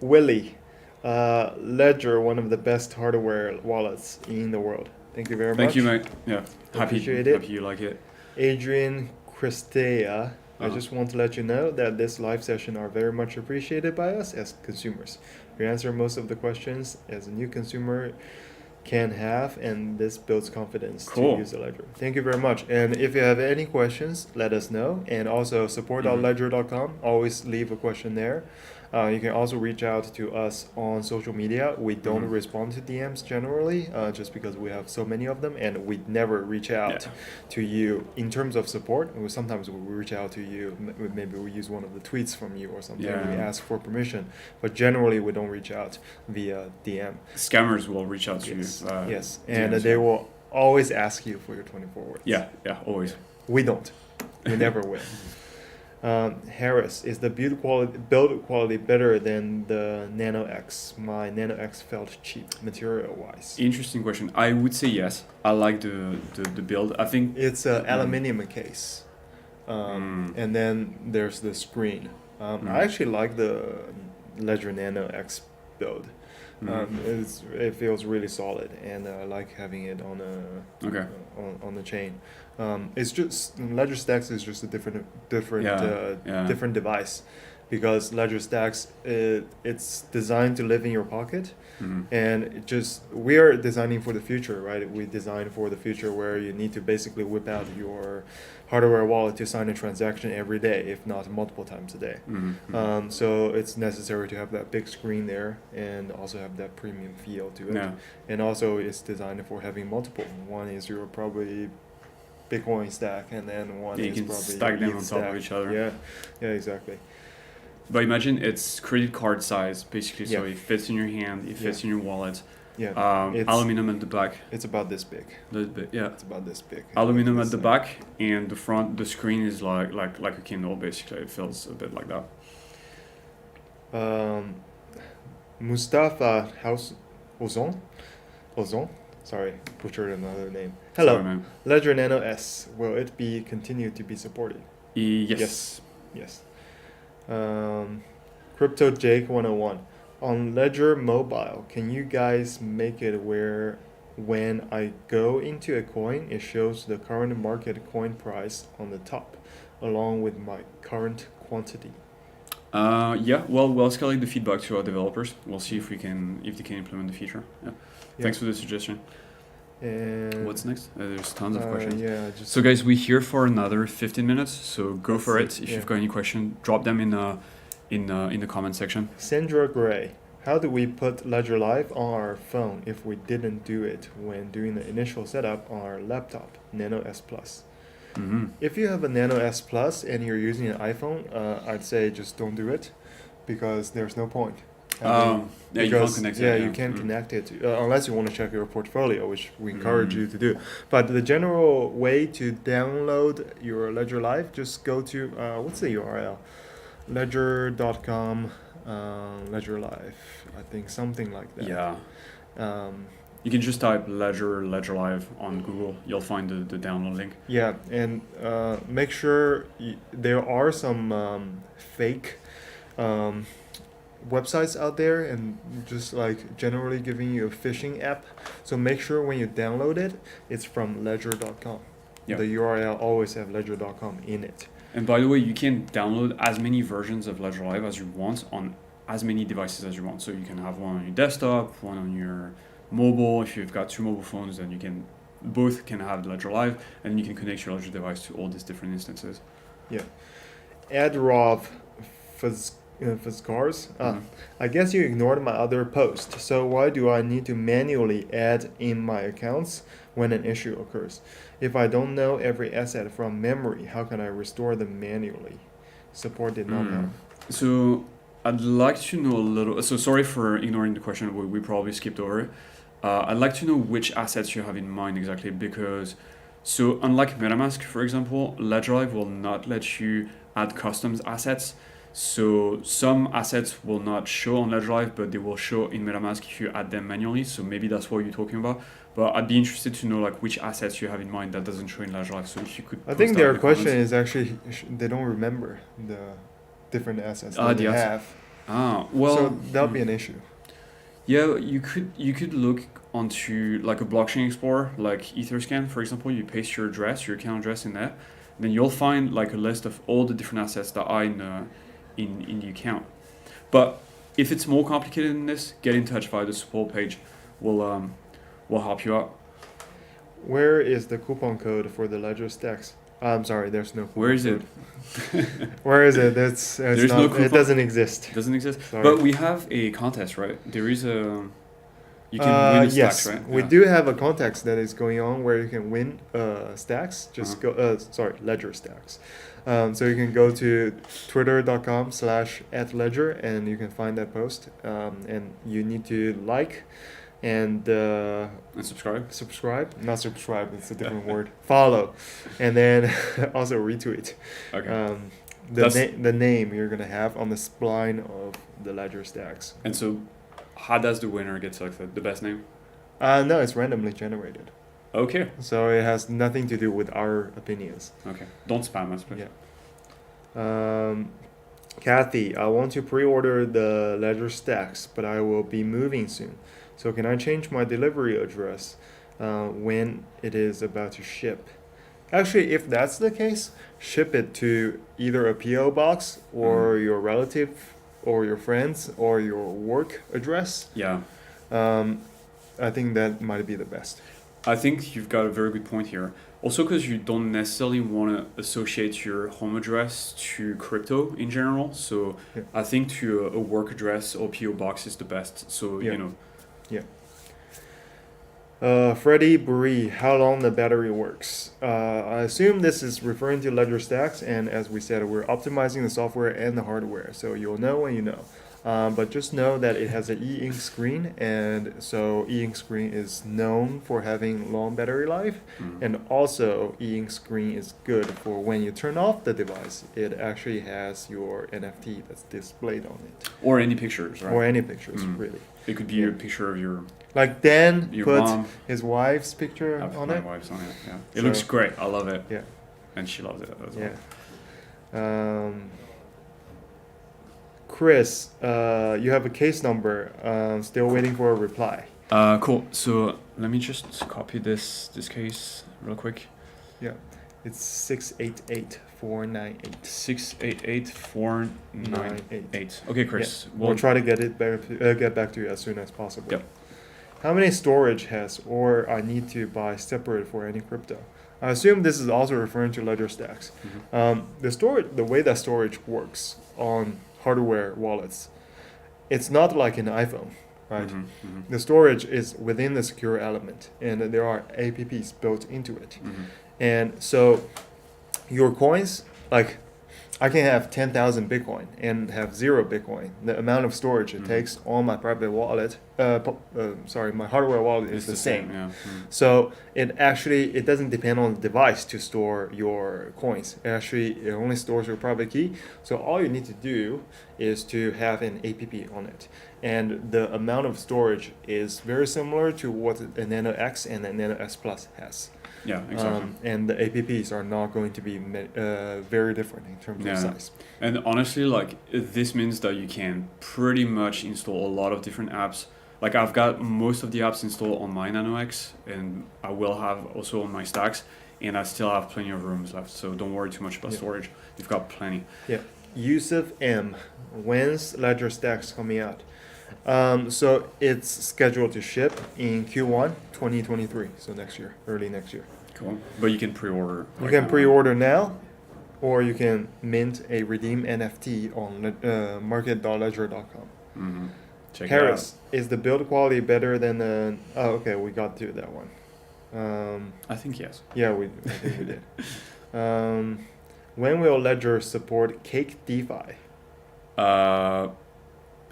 Willie, Ledger, one of the best hardware wallets in the world. Thank you very much. Thank you, mate. Yeah. Appreciate it. Happy you like it. Adrian Christea, I Uh-huh. just want to let you know that this live session are very much appreciated by us as consumers. We answer most of the questions as a new consumer can have, and this builds confidence Cool. to use the Ledger. Thank you very much. And if you have any questions, let us know. And also support.ledger.com. Always leave a question there. You can also reach out to us on social media. We don't respond to DMs generally, just because we have so many of them, and we never reach out to you in terms of support. Sometimes we reach out to you. Maybe we use one of the tweets from you or something. Yeah. We ask for permission, but generally we don't reach out via DM. Scammers will reach out to Yes, you. yes, and DMs, they will always ask you for your 24 words. Yeah, always. We don't. We never will. Harris, is the build quality better than the Nano X? My Nano X felt cheap material wise. Interesting question. I would say yes. I like the build. I think It's an aluminium case, and then there's the screen. I actually like the Ledger Nano X build. It feels really solid, and I like having it on okay. on the chain. It's just Ledger Stacks is just a different different device, because Ledger Stacks it's designed to live in your pocket, and we are designing for the future, right? We design for the future where you need to basically whip out your hardware wallet to sign a transaction every day, if not multiple times a day. So it's necessary to have that big screen there and also have that premium feel to it. Yeah. And also it's designed for having multiple. One is your probably Bitcoin stack, and then one Yeah, you is can probably stack them ETH on top of stack. each other. Yeah, exactly. But imagine it's credit card size, basically. So Yeah. it fits in your hand, it fits in your wallet. Yeah, it's- Aluminum at the back. it's about this big. Yeah. It's about this big. Aluminum Like at the this, back, and the front. The screen is like a Kindle, basically. It feels a bit like that. Mustafa Ozon, sorry, butchered another name. Hello, Sorry, man. Ledger Nano S, will it be continue to be supported? Yes. Yes. Crypto Jake 101. On Ledger Mobile, can you guys make it where when I go into a coin, it shows the current market coin price on the top, along with my current quantity? Yeah, well, we'll escalate the feedback to our developers. We'll see if they can implement the feature. Yeah. Thanks for the suggestion. And What's next? There's tons of questions. Yeah, just So guys, we're here for another 15 minutes. So go for it. If yeah. you've got any question, drop them in the comment section. Sandra Gray. How do we put Ledger Live on our phone if we didn't do it when doing the initial setup on our laptop, Nano S Plus? Mm-hmm. If you have a Nano S Plus and you're using an iPhone, I'd say just don't do it because there's no point. Yeah, you can't connect it. Yeah, you can't connect it unless you want to check your portfolio, which we encourage you to do. But the general way to download your Ledger Live, just go to what's the URL? Ledger.com Ledger Live. I think something like that. Yeah. You can just type Ledger Live on Google. You'll find the download link. Yeah, and make sure there are some fake websites out there and just like generally giving you a phishing app. So make sure when you download it, it's from ledger.com. Yeah. The URL always have ledger.com in it. And by the way, you can download as many versions of Ledger Live as you want on as many devices as you want. So you can have one on your desktop, one on your mobile. If you've got two mobile phones, then you can both can have Ledger Live, and you can connect your Ledger device to all these different instances. Yeah. Adrov Fazcars. I guess you ignored my other post. So why do I need to manually add in my accounts when an issue occurs? If I don't know every asset from memory, how can I restore them manually? Support did not help. So I'd like to know a little. So sorry for ignoring the question. We probably skipped over it. I'd like to know which assets you have in mind exactly, because so unlike MetaMask, for example, Ledger Live will not let you add custom assets. So some assets will not show on Ledger Live, but they will show in MetaMask if you add them manually. So maybe that's what you're talking about. But I'd be interested to know like which assets you have in mind that doesn't show in Ledger Live. So if you could. I think their question is actually they don't remember the different assets that they have. Well. So that'll be an issue. Yeah, you could look onto like a blockchain explorer, like Etherscan, for example. You paste your address, your account address in there, then you'll find like a list of all the different assets that are in the account. But if it's more complicated than this, get in touch via the support page. We'll help you out. Where is the coupon code for the Ledger stacks? I'm sorry, there's no. Where is it? Where is it? There's not, no coupon. It doesn't exist. It doesn't exist. Sorry. But we have a contest, right? There is a. You can win yes, stacks, right? we do have a contest that is going on where you can win stacks. Just go. Sorry, Ledger stacks. So you can go to twitter.com/@ledger and you can find that post. And you need to like and subscribe. Not subscribe, it's a different word. Follow, and then also retweet. Okay. The name you're gonna have on the spline of the Ledger stacks. And so, how does the winner get selected? The best name? No, it's randomly generated. Okay. So it has nothing to do with our opinions. Okay. Don't spam us, please. Yeah. Kathy, I want to pre-order the Ledger stacks, but I will be moving soon. So can I change my delivery address when it is about to ship? Actually, if that's the case, ship it to either a PO box or your relative or your friends or your work address. Yeah. I think that might be the best. I think you've got a very good point here. Also, because you don't necessarily want to associate your home address to crypto in general. So Yeah. I think to a work address or PO box is the best. So, Yeah. you know. Yeah. Freddie Buree, how long the battery works? I assume this is referring to Ledger stacks, and as we said, we're optimizing the software and the hardware, so you'll know when you know. But just know that it has an e-ink screen, and so e-ink screen is known for having long battery life, and also e-ink screen is good for when you turn off the device, it actually has your NFT that's displayed on it. Or any pictures, right? Or any pictures, really. It could be a picture of your Like Dan Your put mom. his wife's picture on my it. wife's on it. Yeah. It So- looks great. I love it. Yeah. And she loves it as well. Yeah. Chris, you have a case number. Still waiting for a reply. Cool. So let me just copy this case real quick. Yeah, it's 688-498. 688-498. Okay, Chris. Yeah. We'll try to get back to you as soon as possible. Yep. How many storage has or I need to buy separate for any crypto? I assume this is also referring to ledger stacks. The way that storage works on hardware wallets, it's not like an iPhone, right? The storage is within the secure element, and there are apps built into it. And so your coins, like I can have 10,000 Bitcoin and have 0 Bitcoin. The amount of storage it takes on my private wallet, my hardware wallet is the same. Yeah. So it doesn't depend on the device to store your coins. It only stores your private key. So all you need to do is to have an app on it. And the amount of storage is very similar to what a Nano X and a Nano X Plus has. Yeah, exactly. And the apps are not going to be very different in terms of size. And honestly, like this means that you can pretty much install a lot of different apps. Like I've got most of the apps installed on my Nano X, and I will have also on my stacks, and I still have plenty of rooms left. So don't worry too much about storage. You've got plenty. Yeah. Yusuf M. When's Ledger Stacks coming out? So it's scheduled to ship in Q1 2023, so next year, early next year. Cool. But you can pre-order. You can pre-order now, or you can mint a redeem NFT on market.ledger.com. Check Harris, is the build quality better than the? Oh, okay, we got to that one. I think yes. Yeah, I think we did. When will Ledger support Cake DeFi?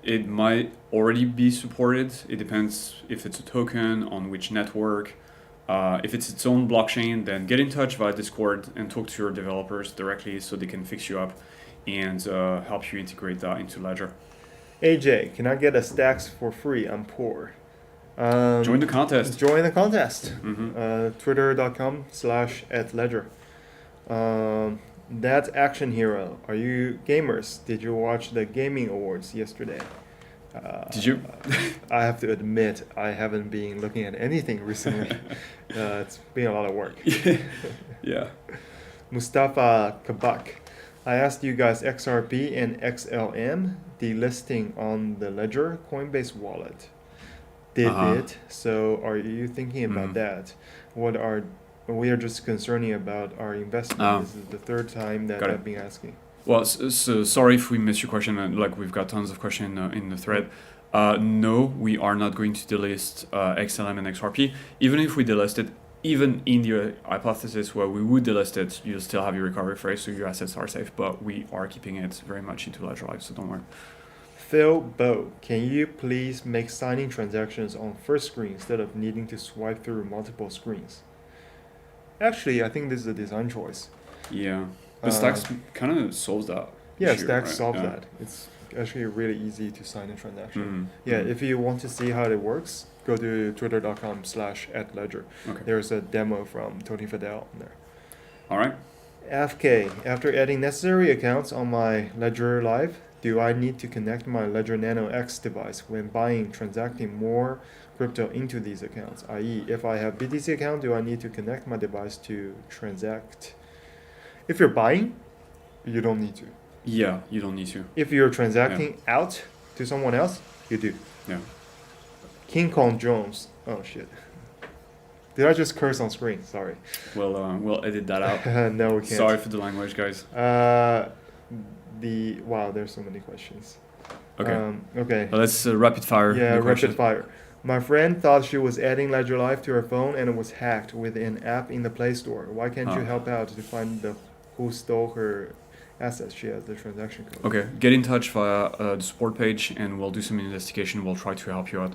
It might already be supported. It depends if it's a token, on which network. If it's its own blockchain, then get in touch via Discord and talk to your developers directly so they can fix you up and help you integrate that into Ledger. AJ, can I get a stacks for free? I'm poor. Join the contest. Join the contest. Twitter.com/@ledger. That Action Hero. Are you gamers? Did you watch the gaming awards yesterday? Did you? I have to admit, I haven't been looking at anything recently. It's been a lot of work. Yeah. Mustafa Kabak. I asked you guys XRP and XLM delisting on the Ledger Coinbase wallet. Did it? So are you thinking about that? We are just concerning about our investment. This is the third time that I've been asking. Well, so sorry if we missed your question. Like we've got tons of questions in the thread. No, we are not going to delist XLM and XRP. Even if we delist it, even in the hypothesis where we would delist it, you'll still have your recovery phrase, so your assets are safe. But we are keeping it very much into Ledger Live, so don't worry. Phil Bow, can you please make signing transactions on first screen instead of needing to swipe through multiple screens? Actually, I think this is a design choice. Yeah, but Stacks kind of solves that. Yeah, issue, Stacks right? solves that. It's actually really easy to sign a transaction. Yeah, if you want to see how it works, go to twitter.com/@ledger. Okay. There's a demo from Tony Fadell on there. All right. FK, after adding necessary accounts on my Ledger Live, do I need to connect my Ledger Nano X device when transacting more crypto into these accounts? I.e., if I have BTC account, do I need to connect my device to transact? If you're buying, you don't need to. Yeah, you don't need to. If you're transacting out to someone else, you do. Yeah. King Kong Jones. Oh shit. Did I just curse on screen? Sorry. We'll edit that out. No, we can't. Sorry for the language, guys. Wow, there's so many questions. Okay. Okay. Let's rapid fire. Yeah, rapid fire. My friend thought she was adding Ledger Live to her phone and it was hacked with an app in the Play Store. Why can't you help out to find who stole her assets? She has the transaction code. Okay, get in touch via the support page and we'll do some investigation. We'll try to help you out.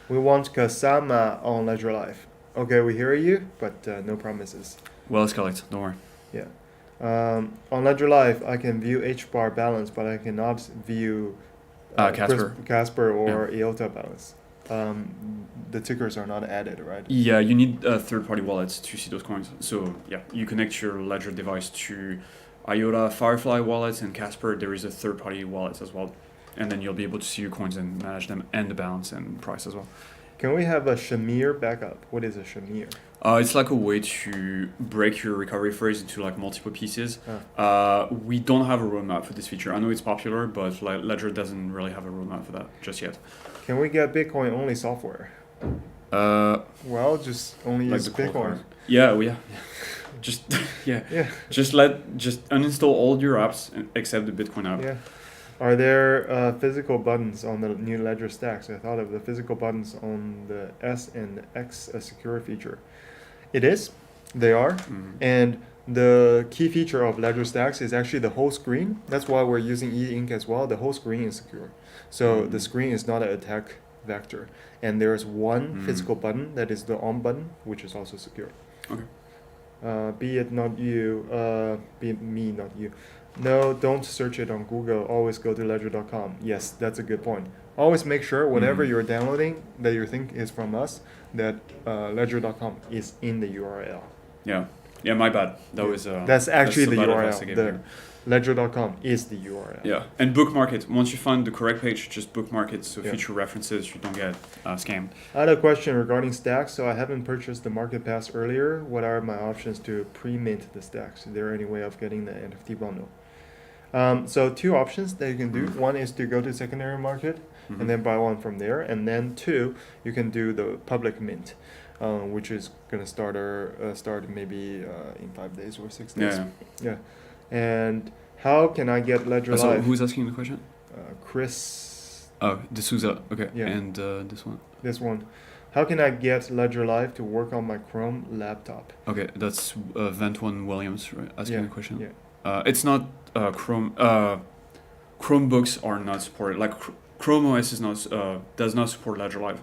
We want Kasama on Ledger Live. Okay, we hear you, but no promises. We'll escalate, don't worry. Yeah. On Ledger Live, I can view HBAR balance, but I cannot view Casper or IOTA balance. The tickers are not added, right? Yeah, you need third-party wallets to see those coins. So yeah, you connect your Ledger device to IOTA, Firefly wallets, and Casper. There is a third-party wallet as well. and then you'll be able to see your coins and manage them, and the balance and price as well. Can we have a Shamir backup? What is a Shamir? It's like a way to break your recovery phrase into like multiple pieces. Ah. We don't have a roadmap for this feature. I know it's popular, but Ledger doesn't really have a roadmap for that just yet. Can we get Bitcoin only software? Well, just only Like use the cold Bitcoin. card. Yeah. Just yeah. Yeah. Just uninstall all your apps except the Bitcoin app. Yeah. Are there physical buttons on the new Ledger stacks? I thought of the physical buttons on the S and X a secure feature. It is. They are. Mhm. And the key feature of Ledger stacks is actually the whole screen. That's why we're using e-ink as well. The whole screen is secure. So the screen is not an attack vector. And there's one physical button that is the on button, which is also secure. Okay. Be it not you, be it me, not you. No, don't search it on Google. Always go to ledger.com. Yes, that's a good point. Always make sure whatever you're downloading that you think is from us, that ledger.com is in the URL. Yeah, my bad. That's actually the bad advice I URL. gave The here. ledger.com is the URL. Yeah, and bookmark it. Once you find the correct page, just bookmark it so Yeah. future references you don't get scammed. I had a question regarding stacks. So I haven't purchased the market pass earlier. What are my options to pre-mint the stacks? Is there any way of getting the NFT bundle? So two options that you can do. One is to go to secondary market Mhm. and then buy one from there. And then two, you can do the public mint, which is gonna start maybe in 5 days or 6 days. Yeah. And how can I get Ledger So Live? who's asking the question? Chris, Oh, D'Souza. Okay. Yeah. And this one. this one. How can I get Ledger Live to work on my Chrome laptop? Okay, that's Ventwan Williams, right? Asking the question. Yeah. It's not Chrome. Chromebooks are not supported. Like Chrome OS is not does not support Ledger Live.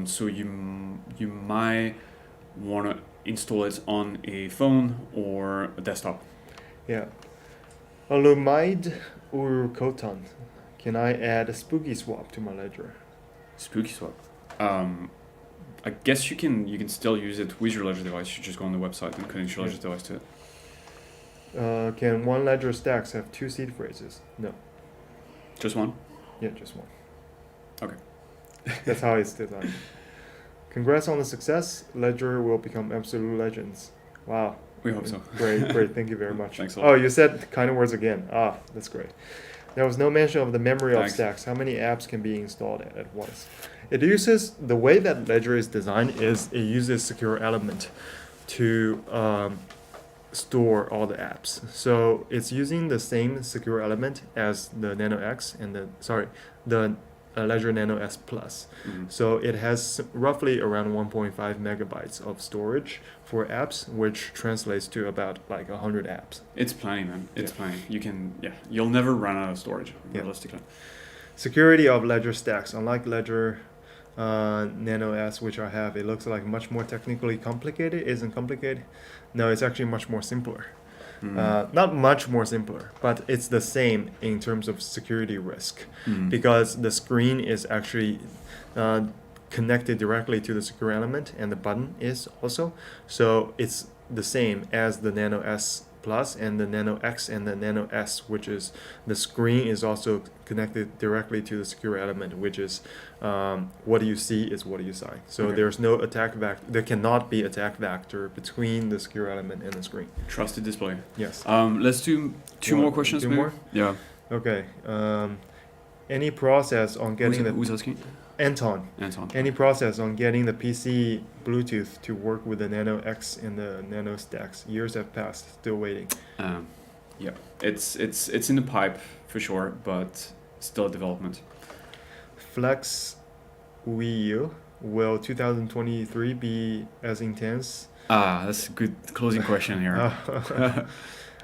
So you might want to install it on a phone or a desktop. Yeah. Alumide Urkotan. Can I add a spooky swap to my ledger? Spooky swap. I guess you can still use it with your Ledger device. You just go on the website and connect your Yeah. Ledger device to it. Can one ledger stacks have 2 seed phrases? No. Just one. Yeah, just one. Okay. That's how it's designed. Congrats on the success. Ledger will become absolute legends. Wow. We hope so. Great. Thank you very much. Thanks a lot. Oh, you said kind of words again. Ah, that's great. There was no mention of the memory of Thanks. stacks. How many apps can be installed at once? It uses, the way that Ledger is designed is it uses secure element to store all the apps. So it's using the same secure element as the Nano X and the Ledger Nano S Plus. Mhm. So it has roughly around 1.5 megabytes of storage for apps, which translates to about like 100 apps. It's plenty, man. It's Yeah. plenty. You'll never run out of storage, Yeah. realistically. Security of Ledger stacks. Unlike Ledger Nano S, which I have, it looks like much more technically complicated. Isn't complicated? No, it's actually much more simpler. Not much more simpler, but it's the same in terms of security risk Mhm. because the screen is actually connected directly to the secure element and the button is also. So it's the same as the Nano S Plus and the Nano X and the Nano S, which is the screen is also connected directly to the secure element, which is what you see is what you sign. So Okay. there's no attack vector. There cannot be attack vector between the secure element and the screen. Trusted display. Yes. Let's do two You more want questions. two maybe? more? Yeah. Okay. Any process on getting Who's asking? Anton? Anton. Any process on getting the PC Bluetooth to work with the Nano X and the Nano stacks? Years have passed, still waiting. Yeah. It's in the pipe for sure, but still development. Flex Wii U, will 2023 be as intense? That's a good closing question here.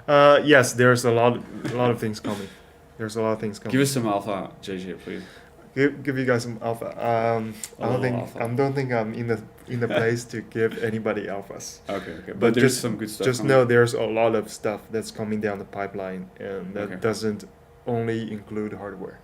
Yes, there's a lot of things coming. There's a lot of things coming. Give us some alpha, JJ, please. Give you guys some alpha. I don't think I'm in the place to give anybody alphas. Okay. But But there's just- some good stuff. Just coming. know there's a lot of stuff that's coming down the pipeline, and that Okay. doesn't only include hardware.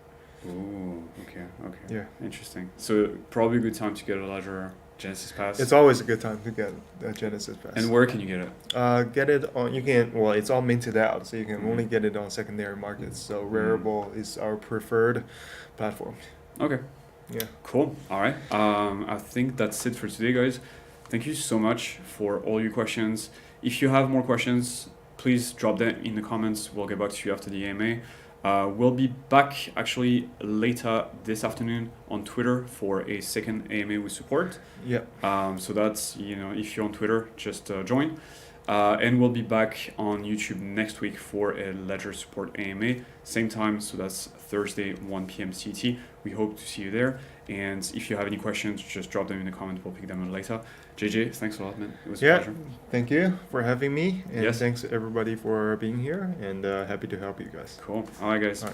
Ooh. Okay. Yeah. Interesting. So probably a good time to get a Ledger Genesis Pass. It's always a good time to get a Genesis Pass. And where can you get it? Get it on. You can. Well, it's all minted out, so you can Mhm. only get it on secondary markets. So Rarible is our preferred platform. Okay. Yeah. Cool. All right. I think that's it for today, guys. Thank you so much for all your questions. If you have more questions, please drop them in the comments. We'll get back to you after the AMA. We'll be back actually later this afternoon on Twitter for a second AMA with support. Yeah. So that's, if you're on Twitter, just join. And we'll be back on YouTube next week for a Ledger Support AMA, same time, so that's Thursday, 1 p.m. CT. We hope to see you there. And if you have any questions, just drop them in the comments. We'll pick them up later. JJ, thanks a lot, man. It was a pleasure. Thank you for having me. And Yes. thanks everybody for being here. And happy to help you guys. Cool. All right, guys. All right.